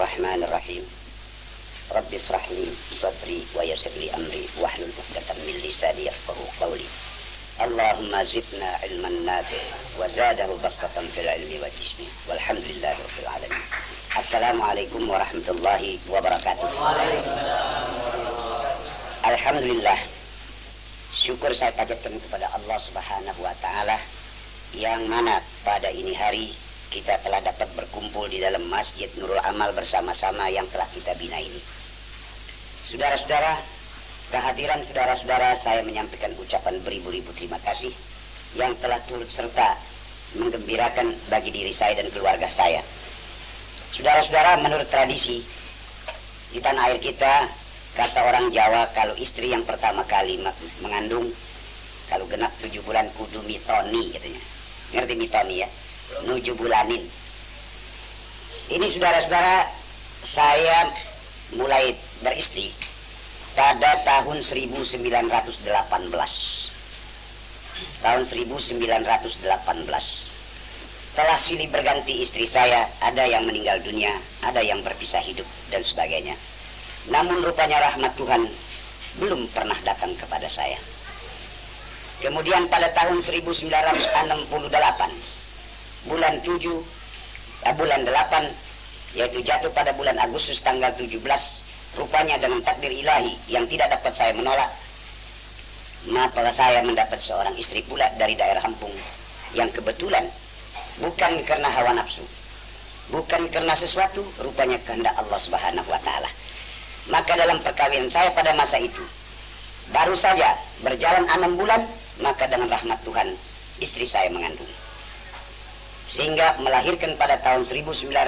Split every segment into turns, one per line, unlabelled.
Bismillahirrahmanirrahim. Rabbi shrah li sadri wa yassir li amri wahlul 'uqdatam min lisani yafqahu qawli. Allahumma zidna ilman nafi' wa zadahu bastatan fil ilmi wal jismi. Walhamdulillahi rabbil alamin. Assalamualaikum warahmatullahi wabarakatuh. Alhamdulillah. Syukur saya panjatkan kepada Allah Subhanahu wa taala yang mana pada ini hari kita telah dapat berkumpul di dalam Masjid Nurul Amal bersama-sama yang telah kita bina ini. Saudara-saudara, kehadiran saudara-saudara saya menyampaikan ucapan beribu-ribu terima kasih yang telah turut serta menggembirakan bagi diri saya dan keluarga saya. Saudara-saudara, menurut tradisi di tanah air kita, kata orang Jawa, kalau istri yang pertama kali mengandung, kalau genap 7 bulan kudu mitoni katanya. Ngerti mitoni ya? 7 bulanin. Ini saudara-saudara, saya mulai beristri pada tahun 1918. Tahun 1918. Telah silih berganti istri saya, ada yang meninggal dunia, ada yang berpisah hidup dan sebagainya. Namun rupanya rahmat Tuhan belum pernah datang kepada saya. Kemudian pada tahun 1968, bulan 8, yaitu jatuh pada bulan Agustus tanggal 17, rupanya dengan takdir ilahi yang tidak dapat saya menolak, maka saya mendapat seorang istri pula dari daerah Lampung yang kebetulan bukan karena hawa nafsu, bukan karena sesuatu, rupanya kehendak Allah Subhanahu wa taala. Maka dalam perkawinan saya pada masa itu baru saja berjalan 6 bulan, maka dengan rahmat Tuhan istri saya mengandung, sehingga melahirkan pada tahun 1969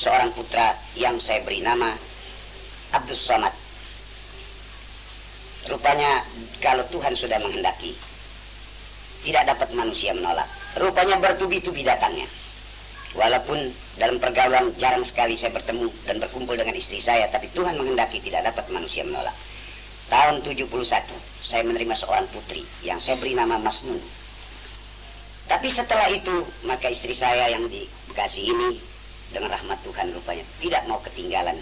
seorang putra yang saya beri nama Abdus Somad. Rupanya kalau Tuhan sudah menghendaki, tidak dapat manusia menolak. Rupanya bertubi-tubi datangnya. Walaupun dalam pergaulan jarang sekali saya bertemu dan berkumpul dengan istri saya, tapi Tuhan menghendaki, tidak dapat manusia menolak. Tahun 71 saya menerima seorang putri yang saya beri nama Mas Nun. Tapi setelah itu, maka istri saya yang di Bekasi ini dengan rahmat Tuhan rupanya tidak mau ketinggalan,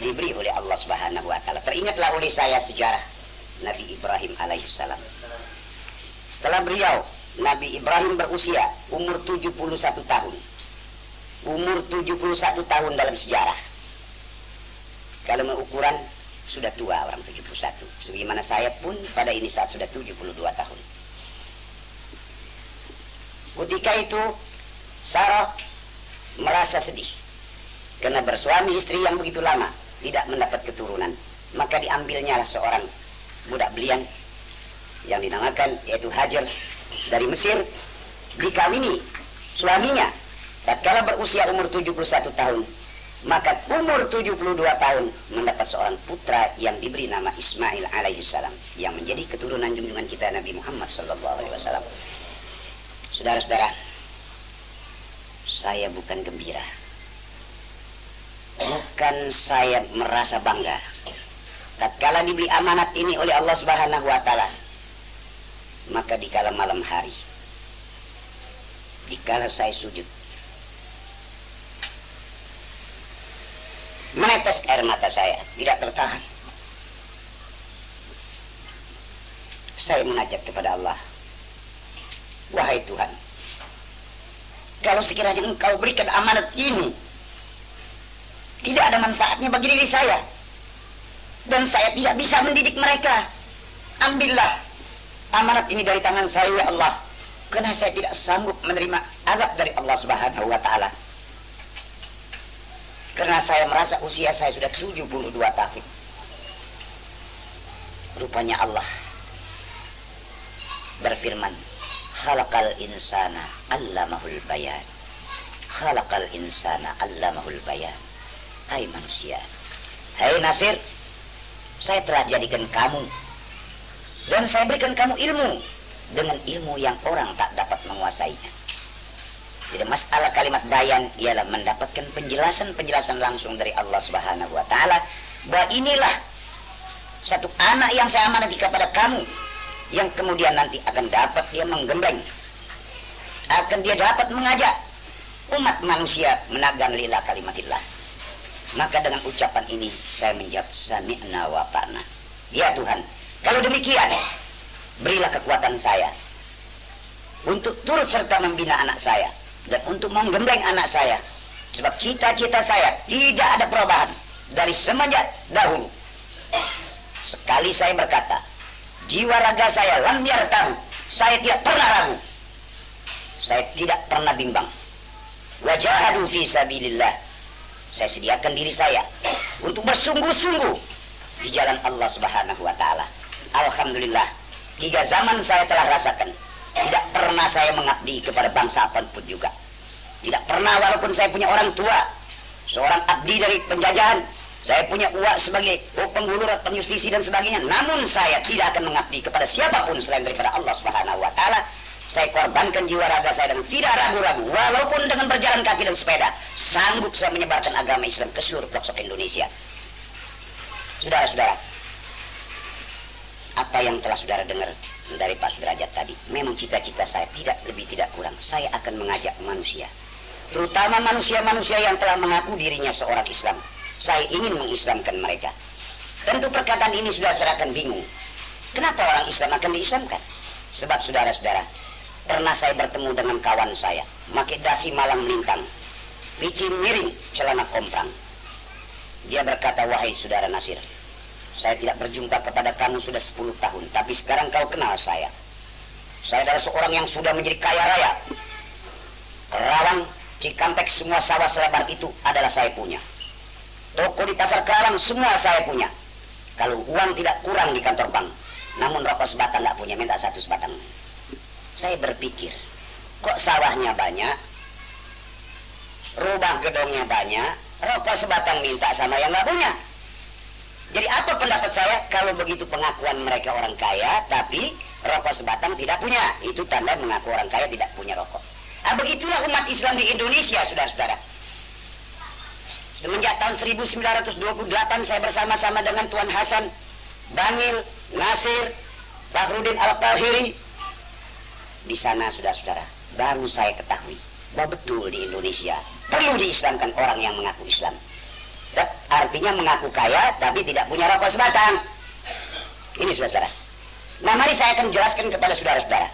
diberi oleh Allah Subhanahu wa taala. Teringatlah oleh saya sejarah Nabi Ibrahim alaihissalam. Setelah beliau, Nabi Ibrahim berusia umur 71 tahun. Umur 71 tahun dalam sejarah. Kalau mengukuran sudah tua orang 71. Sebagaimana saya pun pada ini saat sudah 72 tahun. Ketika itu Sarah merasa sedih karena bersuami istri yang begitu lama tidak mendapat keturunan. Maka diambilnya seorang budak belian yang dinamakan yaitu Hajar dari Mesir, dikawini suaminya tatkala berusia umur 71 tahun. Maka umur 72 tahun mendapat seorang putra yang diberi nama Ismail alaihissalam, yang menjadi keturunan junjungan kita Nabi Muhammad sallallahu alaihi wasallam. Saudara-saudara, saya bukan gembira, bukan saya merasa bangga tatkala diberi amanat ini oleh Allah Subhanahu wa taala. Maka dikala malam hari, dikala saya sujud, menetes air mata saya tidak tertahan. Saya munajat kepada Allah, wahai Tuhan, kalau sekiranya Engkau berikan amanat ini tidak ada manfaatnya bagi diri saya dan saya tidak bisa mendidik mereka, ambillah amanat ini dari tangan saya ya Allah, karena saya tidak sanggup menerima azab dari Allah Subhanahu wa taala. Karena saya merasa usia saya sudah 72 tahun. Rupanya Allah berfirman, khalaqal insana 'allamahul bayan. Khalaqal insana 'allamahul bayan. Hai manusia, hai Nasir, saya telah jadikan kamu dan saya berikan kamu ilmu dengan ilmu yang orang tak dapat menguasainya. Jadi masalah kalimat bayan ialah mendapatkan penjelasan langsung dari Allah Subhanahu wa taala bahwa inilah satu anak yang saya amanati kepada kamu, yang kemudian nanti akan dapat dia menggembleng, akan dia dapat mengajak, umat manusia menagan lillah kalimatillah. Maka dengan ucapan ini saya menjawab sami'na wa ta'na. Ya Tuhan, kalau demikian berilah kekuatan saya untuk turut serta membina anak saya dan untuk menggembleng anak saya, sebab cita-cita saya tidak ada perubahan dari semenjak dahulu. Sekali saya berkata, jiwa raga saya lam yartahu, saya tidak pernah ragu, saya tidak pernah bimbang. Wajahadu fi sabilillah, saya sediakan diri saya untuk bersungguh-sungguh di jalan Allah Subhanahu wa taala. Alhamdulillah, 3 zaman saya telah rasakan. Tidak pernah saya mengabdi kepada bangsa apapun juga. Tidak pernah, walaupun saya punya orang tua, seorang abdi dari penjajahan, saya punya uak sebagai penghulu penjustisi dan sebagainya, namun saya tidak akan mengabdi kepada siapapun selain daripada Allah Subhanahu wa taala. Saya korbankan jiwa raga saya dan tidak ragu-ragu, walaupun dengan berjalan kaki dan sepeda, sanggup saya menyebarkan agama Islam ke seluruh pelosok Indonesia. Saudara-saudara, apa yang telah saudara dengar dari Pak Sudrajat tadi, memang cita-cita saya tidak lebih tidak kurang. Saya akan mengajak manusia, terutama manusia-manusia yang telah mengaku dirinya seorang Islam. Saya ingin mengislamkan mereka. Tentu perkataan ini saudara-saudara akan bingung. Kenapa orang Islam akan diislamkan? Sebab saudara-saudara, pernah saya bertemu dengan kawan saya, pakai dasi malang melintang, pici miring, celana komprang. Dia berkata, wahai saudara Nasir, saya tidak berjumpa kepada kamu sudah 10 tahun, tapi sekarang kau kenal saya. Saya adalah seorang yang sudah menjadi kaya raya. Kerawang, Cikampek, semua sawah selebar itu adalah saya punya. Toko di pasar Kerawang semua saya punya. Kalau uang tidak kurang di kantor bank, namun rokok sebatang tidak punya, minta 1 sebatang. Saya berpikir, kok sawahnya banyak, rumah gedongnya banyak, rokok sebatang minta sama yang nggak punya. Jadi apa pendapat saya? Kalau begitu pengakuan mereka orang kaya, tapi rokok sebatang tidak punya, itu tanda mengaku orang kaya tidak punya rokok. Nah, begitulah umat Islam di Indonesia, saudara-saudara. Semenjak tahun 1928 saya bersama-sama dengan Tuan Hasan, Bangil, Nasir, Fakhrudin Al-Tahiri. Di sana, saudara-saudara, baru saya ketahui bahwa betul di Indonesia perlu diislamkan orang yang mengaku Islam. Artinya mengaku kaya tapi tidak punya rokok sebatang. Ini saudara-saudara. Nah, mari saya akan jelaskan kepada saudara-saudara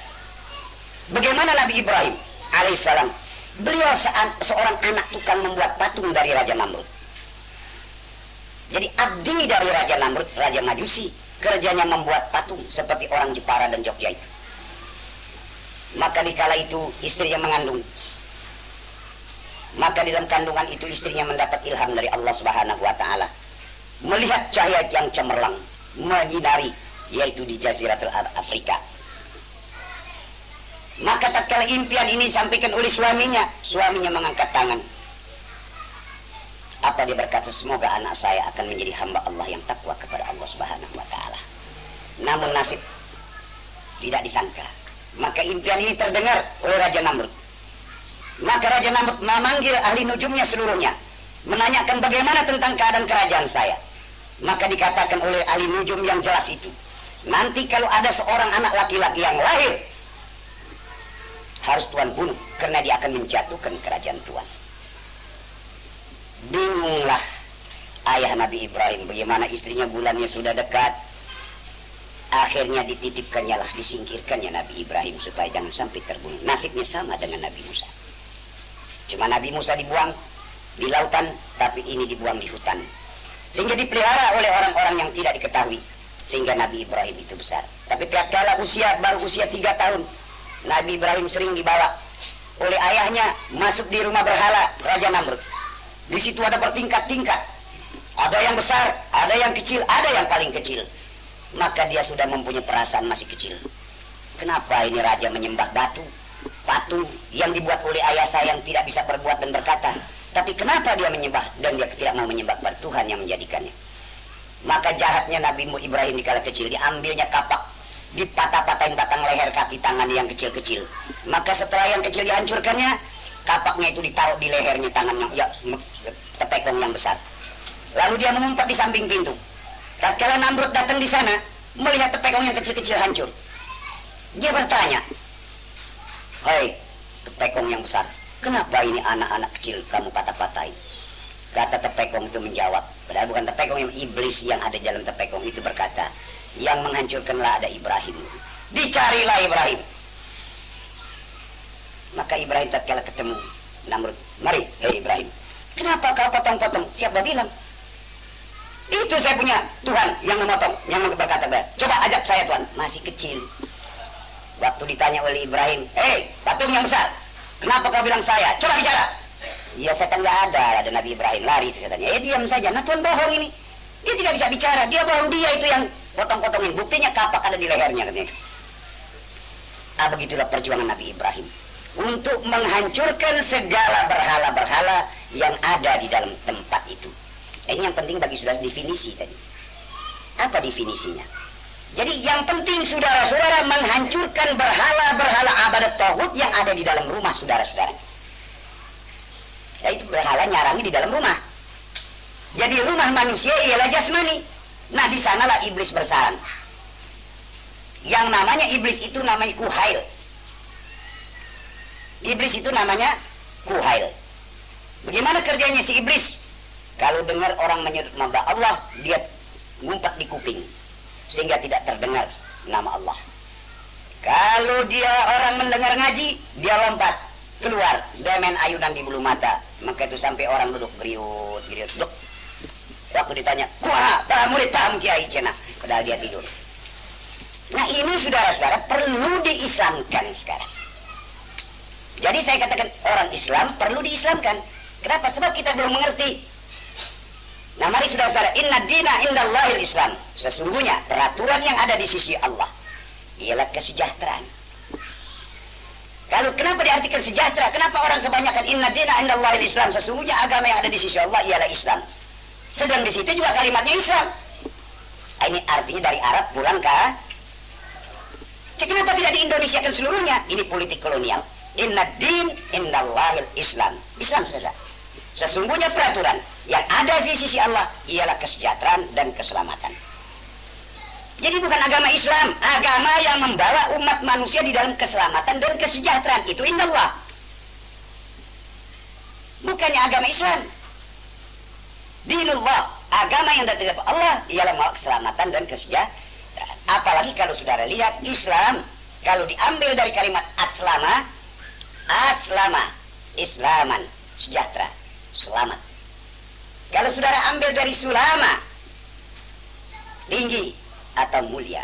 bagaimana Nabi Ibrahim alaihissalam. Beliau seorang anak tukang membuat patung dari Raja Namrud. Jadi abdi dari Raja Namrud, Raja Majusi, kerjanya membuat patung seperti orang Jepara dan Jogja itu. Maka dikala itu istrinya mengandung. Maka di dalam kandungan itu istrinya mendapat ilham dari Allah Subhanahu wa taala. Melihat cahaya yang cemerlang menyinari, yaitu di Jaziratul Afrika. Maka tatkala impian ini disampaikan oleh suaminya, suaminya mengangkat tangan. Apa dia berkata? Semoga anak saya akan menjadi hamba Allah yang takwa kepada Allah Subhanahu wa taala. Namun nasib tidak disangka. Maka impian ini terdengar oleh Raja Namrud. Maka Raja Namrud memanggil ahli nujumnya seluruhnya, menanyakan bagaimana tentang keadaan kerajaan saya. Maka dikatakan oleh ahli nujum yang jelas itu, nanti kalau ada seorang anak laki-laki yang lahir, harus Tuhan bunuh, karena dia akan menjatuhkan kerajaan Tuhan. Bingunglah ayah Nabi Ibrahim, bagaimana istrinya bulannya sudah dekat. Akhirnya dititipkannya lah, disingkirkannya Nabi Ibrahim supaya jangan sampai terbunuh. Nasibnya sama dengan Nabi Musa. Cuma Nabi Musa dibuang di lautan, tapi ini dibuang di hutan. Sehingga dipelihara oleh orang-orang yang tidak diketahui. Sehingga Nabi Ibrahim itu besar. Tapi tatkala baru usia 3 tahun, Nabi Ibrahim sering dibawa oleh ayahnya masuk di rumah berhala Raja Namrud. Di situ ada bertingkat-tingkat. Ada yang besar, ada yang kecil, ada yang paling kecil. Maka dia sudah mempunyai perasaan masih kecil. Kenapa ini raja menyembah batu, patung yang dibuat oleh ayah saya yang tidak bisa berbuat dan berkata, tapi kenapa dia menyembah dan dia tidak mau menyembah pada Tuhan yang menjadikannya? Maka jahatnya Nabi Ibrahim di kala kecil, diambilnya kapak, dipatah-patahin batang leher kaki tangan yang kecil-kecil. Maka setelah yang kecil dihancurkannya, kapaknya itu ditaruh di lehernya tangan yang tepekong yang besar. Lalu dia mengumpat di samping pintu. Tatkala Namrud datang di sana, melihat tepekong yang kecil-kecil hancur, dia bertanya, "Hei, tepekong yang besar, kenapa ini anak-anak kecil kamu patah-patahin? Kata Tepekong itu menjawab, padahal bukan Tepekong, yang iblis yang ada di dalam Tepekong itu berkata, yang menghancurkanlah ada Ibrahim. Dicarilah Ibrahim. Maka Ibrahim tatkala ketemu Namrud, mari, hei Ibrahim, kenapa kau potong-potong? Siapa bilang? Itu saya punya Tuhan yang memotong, yang berkata, coba ajak saya Tuhan. Masih kecil. Waktu ditanya oleh Ibrahim, hei patung yang besar, kenapa kau bilang saya? Coba bicara. Ya setan nggak ada Nabi Ibrahim, lari itu setannya. Diam saja. Nah Tuhan bohong ini. Dia tidak bisa bicara, dia bohong, dia itu yang potong-potongin. Buktinya kapak ada di lehernya katanya. Begitulah perjuangan Nabi Ibrahim untuk menghancurkan segala berhala-berhala yang ada di dalam tempat itu. Ini yang penting bagi saudara, definisi tadi. Apa definisinya? Jadi yang penting saudara-saudara menghancurkan berhala-berhala abadat tauhid yang ada di dalam rumah saudara-saudara. Ya, itu berhala nyarangi di dalam rumah. Jadi rumah manusia ialah jasmani. Nah di sanalah iblis bersarang. Yang namanya iblis itu namanya Kuhail. Iblis itu namanya Kuhail. Bagaimana kerjanya si iblis? Kalau dengar orang menyebut nama Allah, dia ngumpat di kuping sehingga tidak terdengar nama Allah. Kalau dia orang mendengar ngaji, dia lompat keluar, dia main ayunan di bulu mata. Maka itu sampai orang duduk geriut. Duduk. Waktu ditanya, kuah, para murid paham kiai cina, padahal dia tidur. Nah ini saudara-saudara perlu diislamkan sekarang. Jadi saya katakan orang Islam perlu diislamkan. Kenapa? Sebab kita belum mengerti. Nah mari saudara-saudara, inna dina indallahil Islam. Sesungguhnya peraturan yang ada di sisi Allah ialah kesejahteraan. Kalau kenapa diartikan sejahtera? Kenapa orang kebanyakan inna dina indallahil Islam? Sesungguhnya agama yang ada di sisi Allah ialah Islam. Sedang di situ juga kalimatnya Islam. Ini artinya dari Arab pulang ke. Kenapa tidak diindonesiakan seluruhnya? Ini politik kolonial. Inna din indallahil Islam. Islam saja. Sesungguhnya peraturan yang ada di sisi Allah ialah kesejahteraan dan keselamatan. Jadi bukan agama Islam, agama yang membawa umat manusia di dalam keselamatan dan kesejahteraan. Itu indallah. Bukannya agama Islam. Dinullah, agama yang dari Allah ialah membawa keselamatan dan kesejahteraan. Apalagi kalau saudara lihat Islam, kalau diambil dari kalimat aslama, islaman, sejahtera, selamat. Kalau saudara ambil dari sulama, tinggi atau mulia.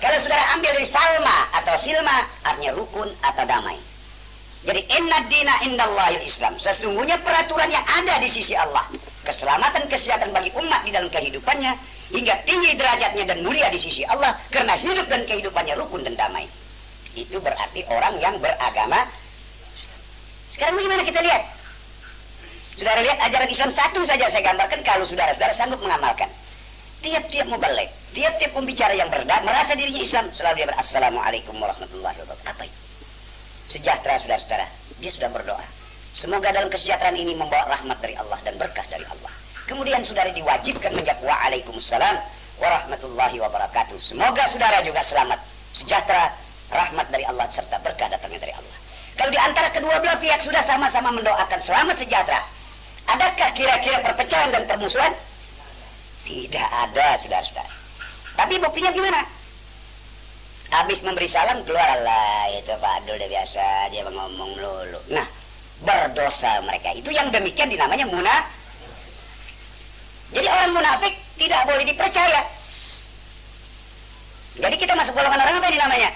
Kalau saudara ambil dari salma atau silma, artinya rukun atau damai. Jadi inna dina indallahil Islam. Sesungguhnya peraturan yang ada di sisi Allah, keselamatan kesehatan bagi umat di dalam kehidupannya, hingga tinggi derajatnya dan mulia di sisi Allah, karena hidup dan kehidupannya rukun dan damai. Itu berarti orang yang beragama. Sekarang bagaimana kita lihat? Saudara lihat ajaran Islam satu saja saya gambarkan, kalau saudara-saudara sanggup mengamalkan. Tiap-tiap muballigh, tiap-tiap pembicara yang merasa dirinya Islam, selalu dia Assalamualaikum warahmatullahi wabarakatuh. Apa itu? Sejahtera saudara-saudara. Dia sudah berdoa. Semoga dalam kesejahteraan ini membawa rahmat dari Allah dan berkah dari Allah. Kemudian saudara diwajibkan menjawab Waalaikumsalam warahmatullahi wabarakatuh. Semoga saudara juga selamat, sejahtera, rahmat dari Allah serta berkah datangnya dari Allah. Kalau di antara kedua belah pihak sudah sama-sama mendoakan selamat sejahtera, adakah kira-kira perpecahan dan permusuhan? Tidak ada, saudara-saudara. Tapi buktinya gimana? Habis memberi salam, keluarlah itu Pak Abdul, udah biasa dia ngomong lulu. Nah, berdosa mereka. Itu yang demikian dinamanya munafik. Jadi orang munafik tidak boleh dipercaya. Jadi kita masuk golongan orang apa ini namanya?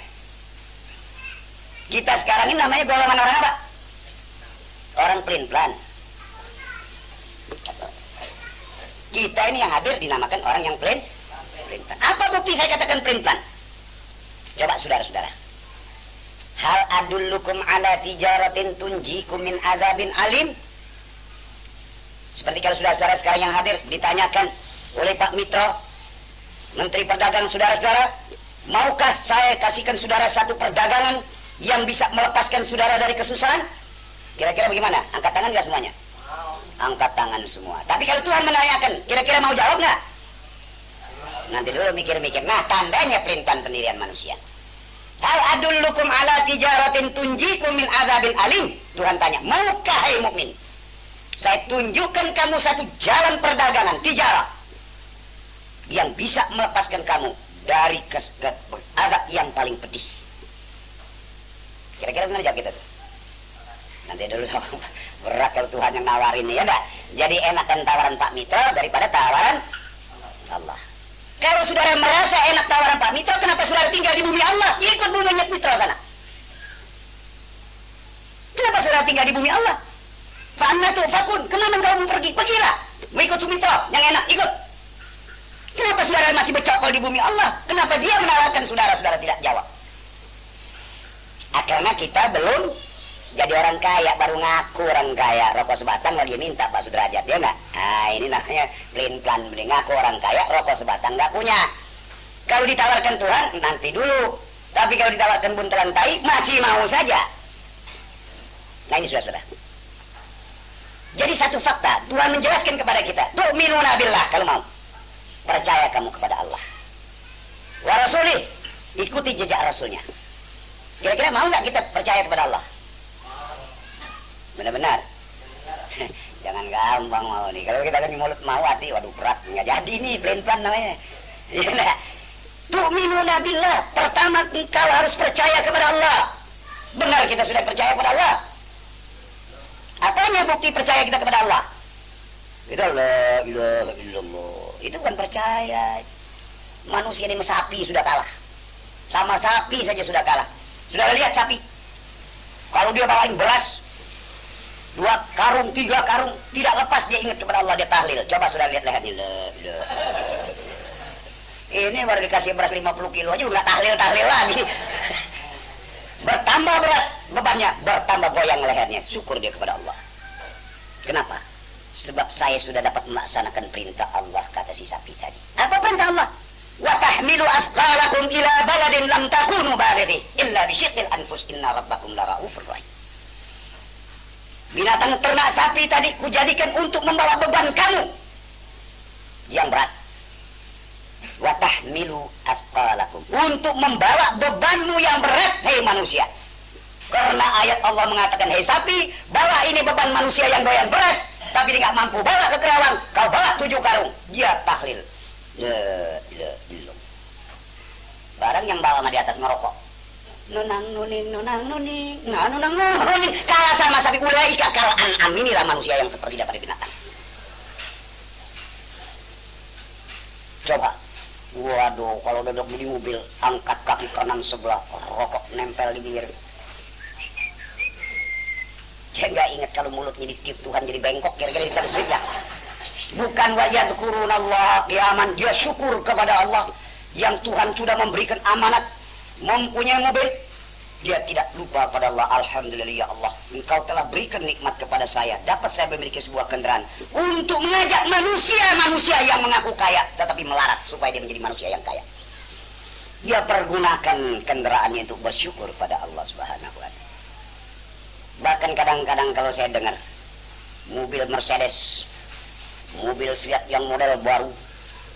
Kita sekarang ini namanya golongan orang apa? Orang pelin-pelan. Kita ini yang hadir dinamakan orang yang pelin-pelan. Apa bukti saya katakan pelin-pelan? Coba saudara-saudara. Hal adullukum ala tijaratin tunjikum min azabin alim. Seperti kalau saudara-saudara sekarang yang hadir ditanyakan oleh Pak Mitro, Menteri Perdagangan, saudara-saudara, maukah saya kasihkan saudara satu perdagangan yang bisa melepaskan saudara dari kesusahan? Kira-kira bagaimana? Angkat tangan nggak semuanya? Angkat tangan semua. Tapi kalau Tuhan menanyakan, kira-kira mau jawab nggak? Nanti dulu mikir-mikir. Nah, tandanya perintah pendirian manusia. Hal adullukum ala tijaratin tunjikum min adzabil alim. Tuhan tanya, maukah hai mukmin? Saya tunjukkan kamu satu jalan perdagangan, tijarah, yang bisa melepaskan kamu dari azab yang paling pedih. Kira-kira gimana jawab kita tuh? Nanti dulu berat kalau Tuhan yang nawarin, ya enggak? Jadi enakan tawaran Pak Mitra daripada tawaran Allah. Kalau saudara merasa enak tawaran Pak Mitra, kenapa saudara tinggal di bumi Allah? Ikut buminya Mitra sana. Kenapa saudara tinggal di bumi Allah? Fa'anna tuh fakun, kenapa engkau pergi? Pergilah, mengikut Sumitra yang enak, ikut. Kenapa saudara masih bercokol di bumi Allah? Kenapa dia menawarkan saudara tidak jawab? Karena kita belum jadi orang kaya, baru ngaku orang kaya. Rokok sebatang lagi minta Pak Sudrajat, ya enggak? Nah, ini namanya pelin-pelan, ngaku orang kaya, rokok sebatang enggak punya. Kalau ditawarkan Tuhan, nanti dulu. Tapi kalau ditawarkan buntelan tai, masih mau saja. Nah, ini sudah. Jadi satu fakta, Tuhan menjelaskan kepada kita, tu'minuna billah kalau mau. Percaya kamu kepada Allah. Wa rasulih, ikuti jejak Rasulnya. Kira-kira mau nggak kita percaya kepada Allah? Benar-benar. Jangan gampang mau nih. Kalau kita lagi mulut mau hati, waduh berat. Nggak jadi nih, pelan-pelan namanya. Tu'minuna billah. Pertama engkau harus percaya kepada Allah. Benar kita sudah percaya kepada Allah. Apanya bukti percaya kita kepada Allah? Itu la ilaha illallah. Itu bukan percaya. Manusia ini sapi sudah kalah. Sama sapi saja sudah kalah. Sudah lihat sapi? Kalau dia bawain beras 2 karung, 3 karung, tidak lepas dia ingat kepada Allah, dia tahlil. Coba sudah lihat lehernya. Ini baru dikasih beras 50 kilo aja udah tahlil lagi. Bertambah berat bebannya, bertambah goyang lehernya. Syukur dia kepada Allah. Kenapa? Sebab saya sudah dapat melaksanakan perintah Allah, kata si sapi tadi. Apa perintah Allah? Wa tahmilu asqalakum ila baladin lam takunu balighi illa bi syiqqil anfus inna rabbakum laraufur rahim. Binatang ternak sapi tadi kujadikan untuk membawa beban kamu yang berat. Wa tahmilu asqalakum, untuk membawa bebanmu yang berat, hei manusia. Karena ayat Allah mengatakan, hei sapi, bawa ini beban manusia yang doyan beras, tapi dia nggak mampu bawa ke kerawang, kau bawa 7 karung, dia tahlil. Barang yang bawa di atas merokok, nunang nuning, kalah sama sapi. Ulaika kal an'am, inilah manusia yang seperti daripada binatang. Coba, waduh, kalau duduk di mobil, angkat kaki kanan sebelah, rokok nempel di bibir. Dia nggak ingat kalau mulutnya ditiup Tuhan jadi bengkok, kira-kira bisa sulit ya? Bukan wa yadhkurunallah qiyaman, dia syukur kepada Allah yang Tuhan sudah memberikan amanat, mempunyai mobil. Dia tidak lupa pada Allah. Alhamdulillah ya Allah, engkau telah berikan nikmat kepada saya, dapat saya memiliki sebuah kendaraan untuk mengajak manusia yang mengaku kaya tetapi melarat supaya dia menjadi manusia yang kaya. Dia pergunakan kendaraannya untuk bersyukur pada Allah Subhanahu wa ta'ala. Bahkan kadang-kadang kalau saya dengar mobil Mercedes, mobil Fiat yang model baru,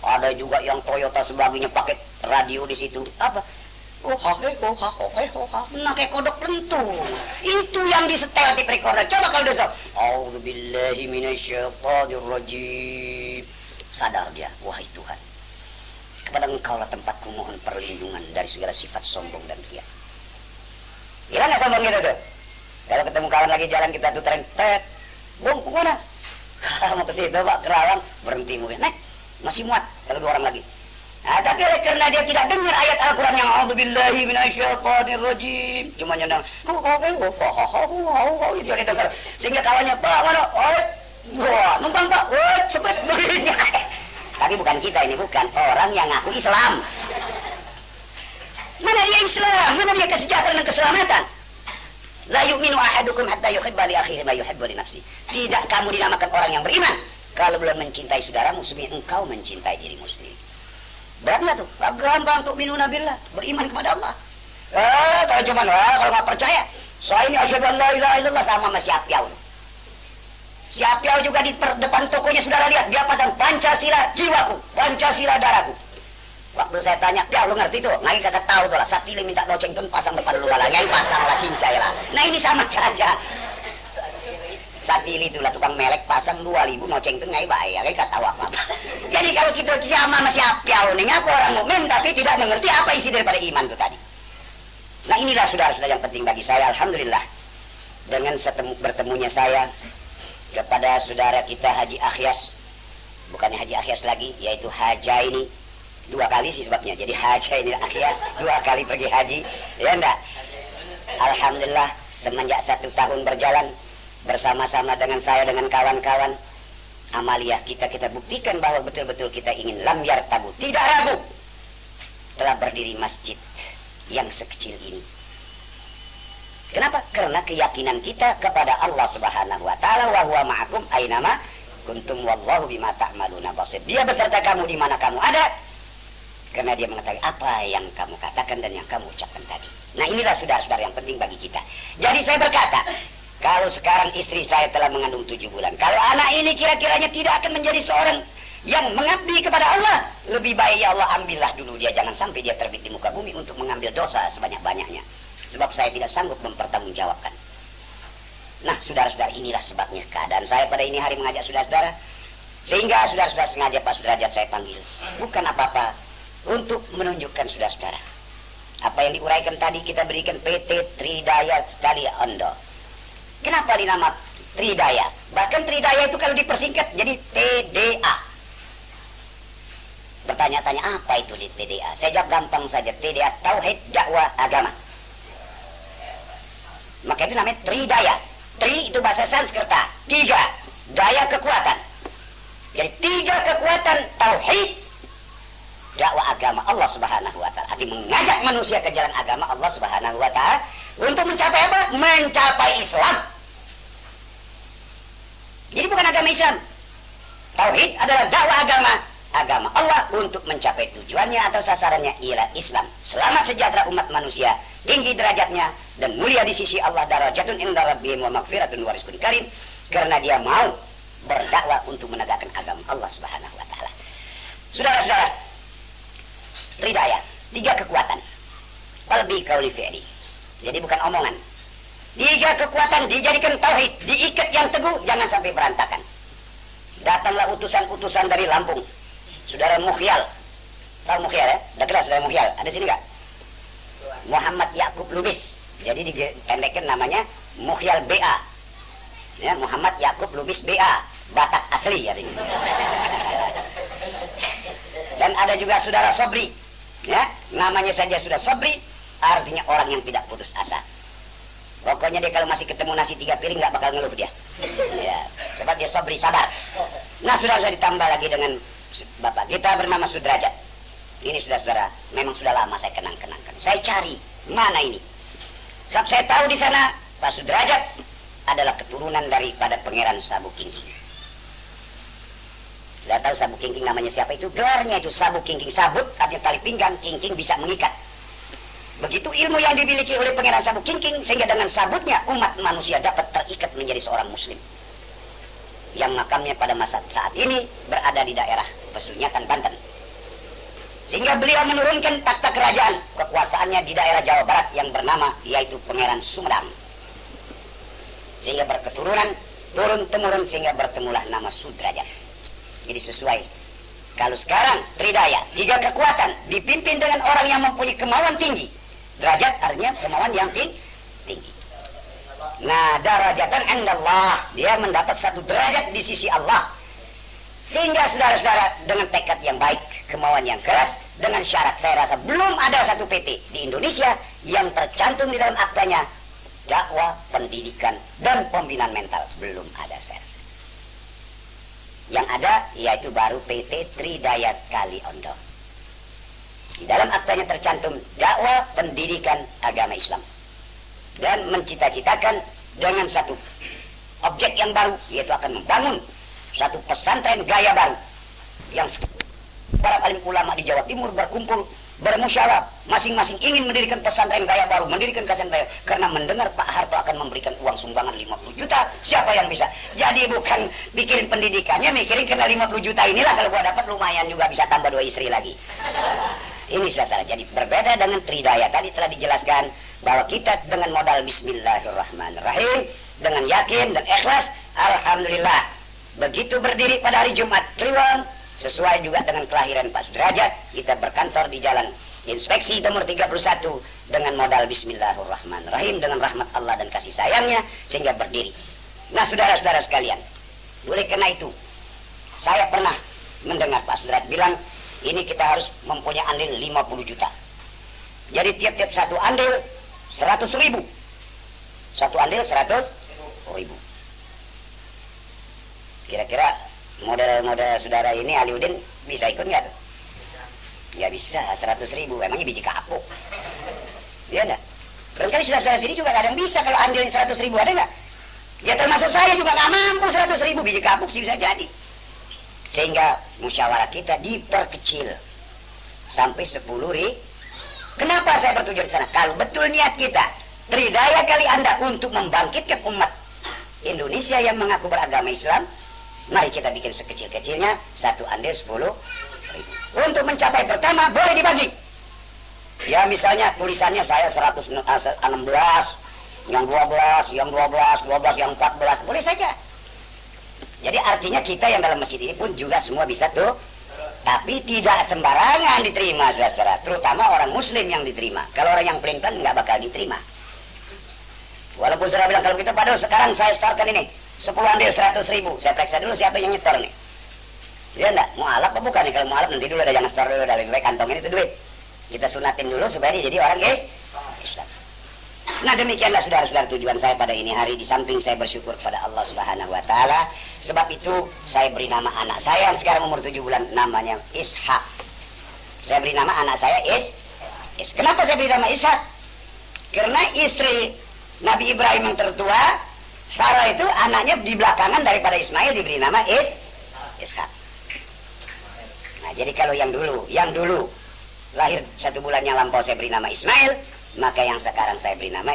ada juga yang Toyota sebagainya pakai radio di situ. Apa? Nah, kayak kodok lentung. Itu yang disetel di recorder. Coba kalau dia A'udzubillahi minasyaitonirrajim. Sadar dia, wahai Tuhan, kepada engkau lah tempatku mohon perlindungan dari segala sifat sombong dan riya. Gila nggak sombong gitu tuh? Kalau ketemu kawan lagi jalan kita tuterin, bung, kemana? Mau ke situ Pak, kerawang, berhenti mobil, naik, masih muat, kalau 2 orang lagi. Nah, tapi karena dia tidak dengar ayat Al-Quran yang A'udzubillahi minasyaitonirrajim, cuma nyandang, itu dia dengar, sehingga kawannya, Pak, mana? Wah, numpang Pak, cepet begini. Tapi bukan kita ini, bukan orang yang ngaku Islam. Mana dia Islam? Mana dia kesejahteraan dan keselamatan? La yu'minu ahadukum hatta yuhibba li akhihi ma yuhibbu li nafsi. Tidak kamu dinamakan orang yang beriman kalau belum mencintai saudaramu seperti engkau mencintai dirimu sendiri. Berat nggak tuh? Gampang untuk minuna billah, beriman kepada Allah. Kalau cuma kalau nggak percaya, saya ini asyhadu an la ilaha illallah sama Siapiau. Siapiau juga di depan tokonya saudara lihat, dia pasang Pancasila jiwaku, Pancasila darahku. Waktu saya tanya, ya lu ngerti tuh? Ngai kagak tahu tuh lah. Satili minta doceng tuh pasang depan lu lah. Ngai pasang lah cincai lah. Nah ini sama saja. Satili itulah tukang melek pasang 2.000 noceng tuh ngai bayar. Ngai kagak tahu apa-apa. Jadi kalau kita sama masih apiau nih, ngaku orang mukmin tapi tidak mengerti apa isi daripada iman itu tadi. Nah inilah saudara-saudara yang penting bagi saya. Alhamdulillah dengan bertemunya saya kepada saudara kita Haji Akhyas, bukannya Haji Akhyas lagi, yaitu Haja ini. 2 kali sih sebabnya, jadi Haja ini Akhyas 2 kali pergi haji, ya enggak? Alhamdulillah semenjak 1 tahun berjalan bersama-sama dengan saya dengan kawan-kawan amaliyah kita buktikan bahwa betul-betul kita ingin lam yartabu, tidak ragu, telah berdiri masjid yang sekecil ini. Kenapa? Karena keyakinan kita kepada Allah Subhanahu wa taala, wa huwa ma'akum ainama kuntum wallahu bima ta'maluna basir. Dia beserta kamu di mana kamu ada. Karena dia mengetahui apa yang kamu katakan dan yang kamu ucapkan tadi. Nah inilah saudara-saudara yang penting bagi kita. Jadi saya berkata, kalau sekarang istri saya telah mengandung 7 bulan, kalau anak ini kira-kiranya tidak akan menjadi seorang yang mengabdi kepada Allah, lebih baik ya Allah ambillah dulu dia, jangan sampai dia terbit di muka bumi untuk mengambil dosa sebanyak-banyaknya. Sebab saya tidak sanggup mempertanggungjawabkan. Nah saudara-saudara, inilah sebabnya keadaan saya pada ini hari mengajak saudara-saudara. Sehingga saudara-saudara sengaja Pak Sudrajat saya panggil. Bukan apa-apa, untuk menunjukkan saudara-saudara apa yang diuraikan tadi, kita berikan PT Tridaya Sekali Ondo. Kenapa dinama Tridaya? Bahkan Tridaya itu kalau dipersingkat jadi TDA. Bertanya-tanya apa itu di TDA? Saya jawab gampang saja, TDA Tauhid Dakwah Agama. Maka itu namanya Tridaya. Tri itu bahasa Sanskerta, 3 daya kekuatan. Jadi 3 kekuatan tauhid dakwah agama Allah Subhanahu wa taala. Arti mengajak manusia ke jalan agama Allah Subhanahu wa taala untuk mencapai apa? Mencapai Islam. Jadi bukan agama Islam. Tauhid adalah dakwah agama Allah untuk mencapai tujuannya atau sasarannya ialah Islam. Selamat sejahtera umat manusia, tinggi derajatnya dan mulia di sisi Allah, darajatun inda rabbihim wa maghfiratun wa rizqun karim, karena dia mau berdakwah untuk menegakkan agama Allah Subhanahu wa taala. Saudara-saudara, Tridaya, 3 kekuatan. Qalbi qauli fi'li. Jadi bukan omongan. 3 kekuatan dijadikan tauhid, diikat yang teguh, jangan sampai berantakan. Datanglah utusan-utusan dari Lampung. Saudara Mukhyal. Tahu Mukhyal ya? Udah kenal saudara Mukhyal? Ada sini enggak? Muhammad Yakub Lubis. Jadi dipendekkan namanya Mukhyal BA. Ya, Muhammad Yakub Lubis BA. Batak asli ya ini. Dan ada juga saudara Sobri. Ya, namanya saja sudah Sobri, artinya orang yang tidak putus asa. Pokoknya dia kalau masih ketemu nasi 3 piring nggak bakal ngeluh dia. Ya, sebab dia Sobri, sabar. Nah, sudah ditambah lagi dengan bapak kita bernama Sudrajat. Ini saudara-saudara, memang sudah lama saya kenang-kenangkan. Saya cari mana ini. Sebab saya tahu di sana Pak Sudrajat adalah keturunan daripada Pangeran Sabu Kingking. Sudah tahu Sabu Kingking namanya siapa itu? Gelarnya itu Sabu Kingking. Sabut artinya tali pinggang, Kingking bisa mengikat. Begitu ilmu yang dimiliki oleh Pangeran Sabu Kingking, sehingga dengan sabutnya umat manusia dapat terikat menjadi seorang muslim. Yang makamnya pada masa saat ini berada di daerah Pesunyatan, Banten. Sehingga beliau menurunkan takhta kerajaan kekuasaannya di daerah Jawa Barat yang bernama yaitu Pangeran Sumedang. Sehingga berketurunan turun-temurun sehingga bertemulah nama Sudrajat. Jadi sesuai. Kalau sekarang Tridaya, 3 kekuatan dipimpin dengan orang yang mempunyai kemauan tinggi. Derajat artinya kemauan yang tinggi. Nah, darajatan indallah, dia mendapat satu derajat di sisi Allah. Sehingga saudara-saudara dengan tekad yang baik, kemauan yang keras, dengan syarat saya rasa belum ada satu PT di Indonesia yang tercantum di dalam aktanya dakwah, pendidikan dan pembinaan mental. Belum ada saya rasa. Yang ada yaitu baru PT Tridaya Kali Ondo. Di dalam aktanya tercantum dakwah pendidikan agama Islam. Dan mencita-citakan dengan satu objek yang baru, yaitu akan membangun satu pesantren gaya baru. Yang para alim ulama di Jawa Timur berkumpul, bermusyawarah, masing-masing ingin mendirikan pesantren gaya baru, mendirikan pesantren karena mendengar Pak Harto akan memberikan uang sumbangan 50 juta, siapa yang bisa? Jadi bukan bikin pendidikannya, mikirin kena 50 juta inilah, kalau gua dapat lumayan juga bisa tambah 2 istri lagi. Ini saudara. Jadi berbeda dengan Tridaya. Tadi telah dijelaskan bahwa kita dengan modal Bismillahirrahmanirrahim, dengan yakin dan ikhlas, alhamdulillah. Begitu berdiri pada hari Jumat Kliwon, sesuai juga dengan kelahiran Pak Sudrajat, kita berkantor di Jalan Inspeksi nomor 31 dengan modal Bismillahirrahmanirrahim, dengan rahmat Allah dan kasih sayangnya, sehingga berdiri. Nah, saudara-saudara sekalian, oleh karena itu, saya pernah mendengar Pak Sudrajat bilang, ini kita harus mempunyai andil 50 juta. Jadi tiap-tiap satu andil 100.000. Satu andil 100.000. Kira-kira model saudara ini Aliuddin bisa ikut nggak tuh? Ya bisa, 100.000. Emangnya biji kapuk? Iya enggak? Barangkali saudara-saudara sini juga ada yang bisa kalau andilnya 100.000, ada nggak? Ya termasuk saya juga nggak mampu 100.000 biji kapuk sih bisa jadi. Sehingga musyawarah kita diperkecil sampai 10.000. Kenapa saya bertujuan ke sana? Kalau betul niat kita, Tridaya kali Anda untuk membangkitkan umat Indonesia yang mengaku beragama Islam, mari kita bikin sekecil-kecilnya, satu andil 10.000. Untuk mencapai pertama, boleh dibagi. Ya misalnya tulisannya saya 116, yang 12, yang 12, yang 14, boleh saja. Jadi artinya kita yang dalam masjid ini pun juga semua bisa tuh. Tapi tidak sembarangan diterima, saudara-saudara. Terutama orang muslim yang diterima. Kalau orang yang pelin-pelan nggak bakal diterima. Walaupun saudara bilang, kalau kita padahal sekarang saya startkan ini 10 andil 100.000. Saya periksa dulu siapa yang nyetor nih. Dia enggak, mualaf apa bukan nih? Kalau mualaf nanti dulu ada jangan store dulu, lebih baik kantongin itu duit. Kita sunatin dulu supaya dia jadi orang Islam. Nah demikianlah saudara-saudara tujuan saya pada ini hari. Di samping saya bersyukur kepada Allah Subhanahu wa Ta'ala, sebab itu saya beri nama anak saya yang sekarang umur 7 bulan, namanya Ishak. Saya beri nama anak saya Kenapa saya beri nama Ishak? Karena istri Nabi Ibrahim yang tertua, Sarah itu anaknya di belakangan daripada Ismail, diberi nama Ishak. Nah jadi kalau yang dulu lahir 1 bulan yang lampau saya beri nama Ismail, maka yang sekarang saya beri nama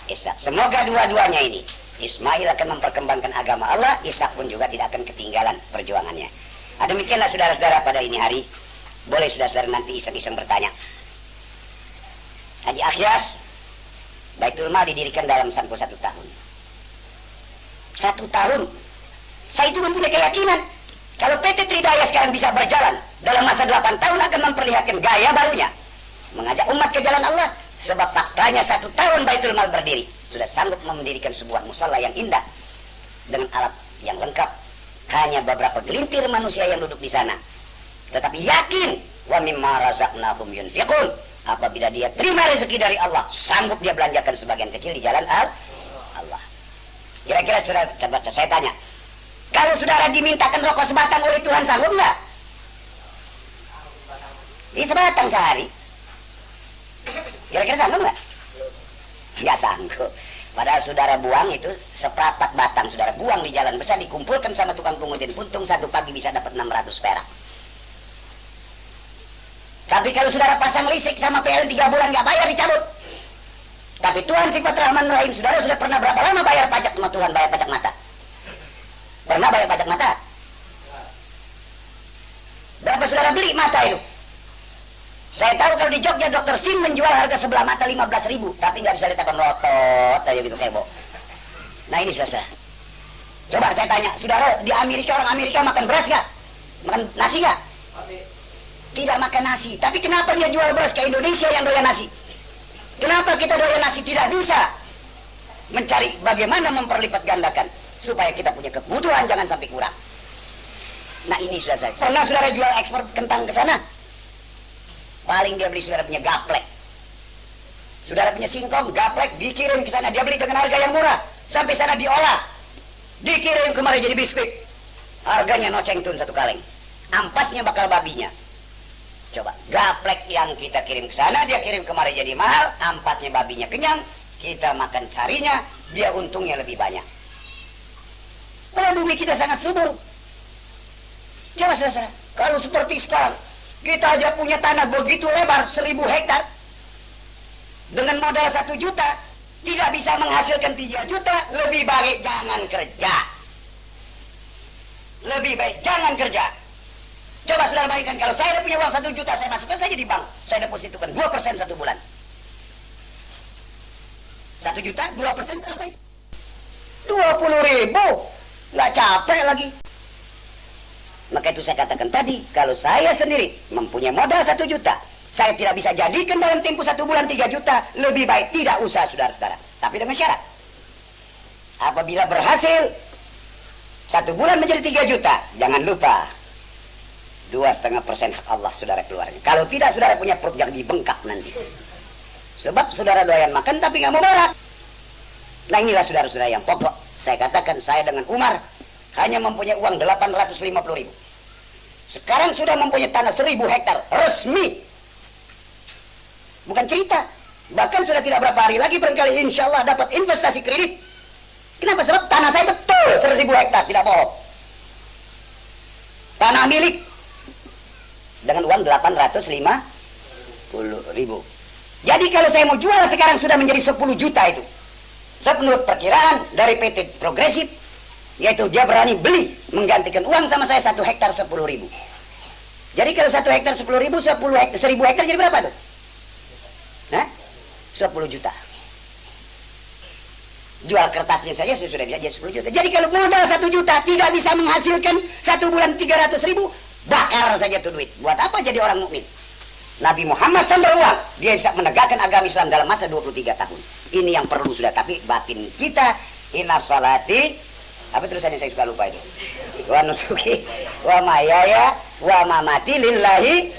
Ishak. Semoga dua-duanya ini, Ismail akan memperkembangkan agama Allah, Ishak pun juga tidak akan ketinggalan perjuangannya. Nah, demikianlah saudara-saudara pada ini hari. Boleh saudara-saudara nanti iseng-iseng bertanya. Haji Akhyas, Baitul Mal didirikan dalam tempo 1 tahun. 1 tahun. Saya itu mempunyai keyakinan, kalau PT Tridaya sekarang bisa berjalan, dalam masa 8 tahun akan memperlihatkan gaya barunya, mengajak umat ke jalan Allah. Sebab faktanya 1 tahun Baitul Mal berdiri, sudah sanggup mendirikan sebuah musala yang indah dengan alat yang lengkap. Hanya beberapa gelintir manusia yang duduk di sana, tetapi yakin, wa mimma razaqnahum yunfiqun. Apabila dia terima rezeki dari Allah, sanggup dia belanjakan sebagian kecil di jalan Allah. Kira-kira saya tanya, kalau saudara dimintakan rokok sebatang oleh Tuhan, sanggup nggak? Ini sebatang sehari. Kira-kira sanggup nggak? Nggak sanggup. Padahal saudara buang itu seprapat batang, saudara buang di jalan besar, dikumpulkan sama tukang pungutin puntung, 1 pagi bisa dapat 600 perak. Tapi kalau saudara pasang listrik sama PLN 3 bulan nggak bayar, dicabut. Tapi Tuhan sifat Rahman Rahim, saudara sudah pernah berapa lama bayar pajak sama Tuhan, bayar pajak mata? Pernah bayar pajak mata? Berapa saudara beli mata itu? Saya tahu kalau di Jogja Dokter Sim menjual harga sebelah mata 15.000, tapi nggak bisa ditekan rotot aja gitu kebo. Nah ini saudara. Coba saya tanya, saudara di Amerika, orang Amerika makan beras nggak? Makan nasi nggak? Tidak makan nasi. Tapi kenapa dia jual beras ke Indonesia yang doyan nasi? Kenapa kita doyan nasi tidak bisa mencari bagaimana memperlipat gandakan supaya kita punya kebutuhan jangan sampai kurang? Nah ini saudara saya. Pernah saudara jual ekspor kentang ke sana? Paling dia beli saudara punya gaplek. Saudara punya singkong, gaplek dikirim ke sana, dia beli dengan harga yang murah. Sampai sana diolah, dikirim kemari jadi biskuit. Harganya noceng tun 1 kaleng. Ampasnya bakal babinya. Coba, gaplek yang kita kirim ke sana, dia kirim kemari jadi mahal, ampasnya babinya kenyang, kita makan sarinya, dia untungnya lebih banyak. Kalau bumi kita sangat subur. Coba saudara, kalau seperti sekarang, kita aja punya tanah begitu lebar, 1.000 hektar. Dengan modal 1 juta, tidak bisa menghasilkan 3 juta, lebih baik jangan kerja. Lebih baik jangan kerja. Coba saudara bayangkan, kalau saya punya uang 1 juta, saya masukkan saja di bank. Saya depositokan 2% 1 bulan. 1 juta, 2% berapa itu? 20.000. Nggak capek lagi. Maka itu saya katakan tadi, kalau saya sendiri mempunyai modal 1 juta, saya tidak bisa jadikan dalam tempo 1 bulan 3 juta, lebih baik tidak usah saudara-saudara. Tapi dengan syarat. Apabila berhasil 1 bulan menjadi 3 juta, jangan lupa 2,5% hak Allah saudara keluarnya. Kalau tidak, saudara punya perut yang dibengkak nanti. Sebab saudara doyan makan tapi nggak mau berat. Nah inilah saudara-saudara yang pokok. Saya katakan saya dengan Umar hanya mempunyai uang 850.000. Sekarang sudah mempunyai tanah 1.000 hektar resmi. Bukan cerita. Bahkan sudah tidak berapa hari lagi barangkali insya Allah dapat investasi kredit. Kenapa? Sebab tanah saya betul 1.000 hektar, tidak bohong. Tanah milik. Dengan uang 850.000. Jadi kalau saya mau jual sekarang sudah menjadi 10 juta itu. Menurut perkiraan dari PT Progresif, yaitu dia berani beli, menggantikan uang sama saya 1 hektar 10.000. Jadi kalau 1 hektar 10.000, 1.000 hektar jadi berapa tuh? Hah? 10 juta. Jual kertasnya saja sudah bisa jadi 10 juta. Jadi kalau modal 1 juta tidak bisa menghasilkan 1 bulan 300.000, bakar saja tuh duit. Buat apa jadi orang mukmin? Nabi Muhammad SAW, dia bisa menegakkan agama Islam dalam masa 23 tahun. Ini yang perlu sudah, tapi batin kita, inna salati, apa terusannya saya suka lupa itu. Wa nusuki, wa mayaya, wa mamati lillahi,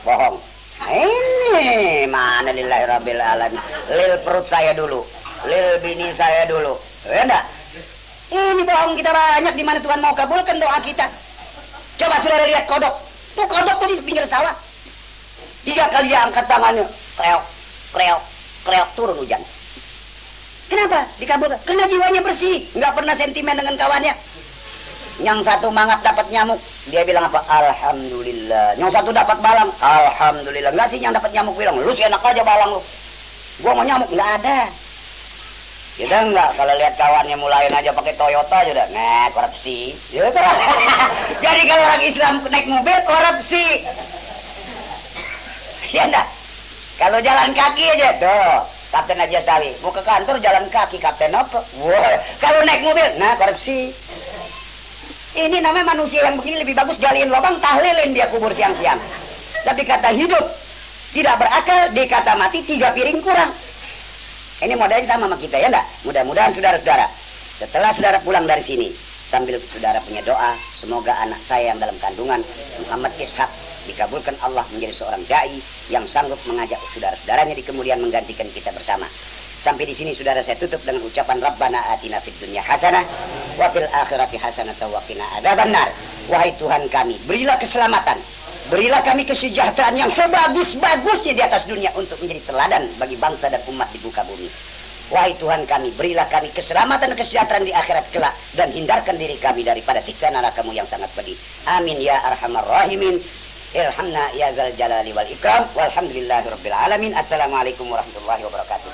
bohong. Ini mana lillahi rabbil alamin. Lil perut saya dulu, lil bini saya dulu. Ya enggak? Ini bohong kita banyak, di mana Tuhan mau kabulkan doa kita. Coba saudara lihat kodok. Tuh kodok tuh di pinggir sawah. 3 kali dia angkat tangannya, kreok, kreok, kreok, turun hujan. Kenapa? Dikabulkan. Karena jiwanya bersih, nggak pernah sentimen dengan kawannya. Yang satu mangap dapat nyamuk, dia bilang apa? Alhamdulillah. Yang satu dapat balang, alhamdulillah. Nggak sih yang dapat nyamuk bilang, lu sih enak aja balang lu. Gua mau nyamuk, nggak ada. Kita enggak, kalau lihat kawannya mulain aja pakai Toyota aja udah, nah korupsi. Gitu. Jadi kalau orang Islam naik mobil, korupsi. Ya enggak? Kalau jalan kaki aja, tuh, Kapten Haji Astawi, mau ke kantor jalan kaki, Kapten apa? Wah, kalau naik mobil, nah korupsi. Ini namanya manusia yang begini lebih bagus galiin lubang, tahlilin dia kubur siang-siang. Tapi kata hidup, tidak berakal, dikata mati, 3 piring kurang. Ini modelnya sama sama kita, ya enggak? Mudah-mudahan saudara-saudara, setelah saudara pulang dari sini, sambil saudara punya doa, semoga anak saya yang dalam kandungan, Muhammad Ishak, dikabulkan Allah menjadi seorang dai yang sanggup mengajak saudara-saudaranya di kemudian menggantikan kita bersama. Sampai di sini saudara saya tutup dengan ucapan Rabbana atina fid dunya hasanah wa fil akhirati hasanah wa qina adzabannar. Wahai Tuhan kami, berilah keselamatan, berilah kami kesejahteraan yang sebagus-bagusnya di atas dunia untuk menjadi teladan bagi bangsa dan umat di muka bumi. Wahai Tuhan kami, berilah kami keselamatan dan kesejahteraan di akhirat kelak dan hindarkan diri kami daripada siksa neraka-Mu yang sangat pedih. Amin ya arhamar rahimin. Irhamna ya zal jalali wal ikram. Walhamdulillahi rabbil alamin. Assalamualaikum warahmatullahi wabarakatuh.